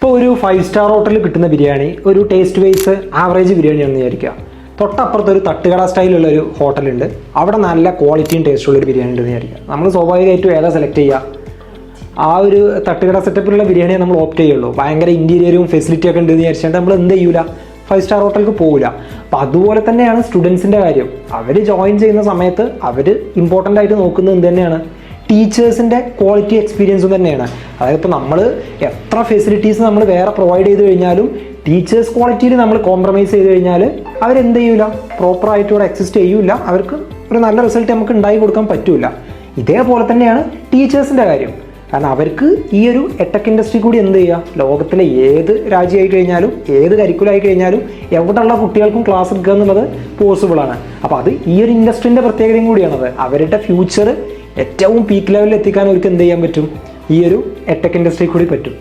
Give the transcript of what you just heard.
ഇപ്പോൾ ഒരു 5 സ്റ്റാർ ഹോട്ടലിൽ കിട്ടുന്ന ബിരിയാണി ഒരു ടേസ്റ്റ് വൈസ് ആവറേജ് ബിരിയാണിയാണെന്ന് വിചാരിക്കുക. തൊട്ടപ്പുറത്ത് ഒരു തട്ടുകട സ്റ്റൈലുള്ള ഒരു ഹോട്ടലുണ്ട്, അവിടെ നല്ല ക്വാളിറ്റിയും ടേസ്റ്റുള്ള ഒരു ബിരിയാണി ഉണ്ടെന്ന് വിചാരിക്കുക. നമ്മൾ സ്വാഭാവികമായിട്ടും ഏതാ സെലക്ട് ചെയ്യുക? ആ ഒരു തട്ടുകട സെറ്റപ്പിലുള്ള ബിരിയാണിയെ നമ്മൾ ഓപ്റ്റ് ചെയ്യുള്ളൂ. ഭയങ്കര ഇൻറ്റീരിയറും ഫെസിലിറ്റിയൊക്കെ ഉണ്ടെന്ന് വിചാരിച്ചിട്ട് നമ്മൾ എന്ത് ചെയ്യൂല, 5 സ്റ്റാർ ഹോട്ടലിലേക്ക് പോകില്ല. അപ്പം അതുപോലെ തന്നെയാണ് സ്റ്റുഡൻസിൻ്റെ കാര്യം. അവർ ജോയിൻ ചെയ്യുന്ന സമയത്ത് അവർ ഇമ്പോർട്ടൻ്റ് ആയിട്ട് നോക്കുന്നത് എന്ത് തന്നെയാണ്? ടീച്ചേഴ്സിൻ്റെ ക്വാളിറ്റി എക്സ്പീരിയൻസും തന്നെയാണ്. അതായത് ഇപ്പോൾ നമ്മൾ എത്ര ഫെസിലിറ്റീസ് നമ്മൾ വേറെ പ്രൊവൈഡ് ചെയ്ത് കഴിഞ്ഞാലും ടീച്ചേഴ്സ് ക്വാളിറ്റിയിൽ നമ്മൾ കോംപ്രമൈസ് ചെയ്ത് കഴിഞ്ഞാൽ അവരെന്ത് ചെയ്യൂല, പ്രോപ്പറായിട്ട് ഇവിടെ എക്സിസ്റ്റ് ചെയ്യൂല, അവർക്ക് ഒരു നല്ല റിസൾട്ട് നമുക്ക് ഉണ്ടാക്കി കൊടുക്കാൻ പറ്റൂല. ഇതേപോലെ തന്നെയാണ് ടീച്ചേഴ്സിൻ്റെ കാര്യം. കാരണം അവർക്ക് ഈ ഒരു എടെക് ഇൻഡസ്ട്രി കൂടി എന്ത് ചെയ്യുക, ലോകത്തിലെ ഏത് രാജ്യമായി കഴിഞ്ഞാലും ഏത് കരിക്കുലമായി കഴിഞ്ഞാലും എവിടെയുള്ള കുട്ടികൾക്കും ക്ലാസ് എടുക്കുക എന്നുള്ളത് പോസിബിളാണ്. അപ്പോൾ അത് ഈ ഒരു ഇൻഡസ്ട്രീൻ്റെ പ്രത്യേകതയും കൂടിയാണത്. അവരുടെ ഫ്യൂച്ചർ ഏറ്റവും പീക്ക് ലെവലിൽ എത്തിക്കാൻ അവർക്ക് എന്ത് ചെയ്യാൻ പറ്റും? ഈ ഒരു എടെക് ഇൻഡസ്ട്രി കൂടി പറ്റും.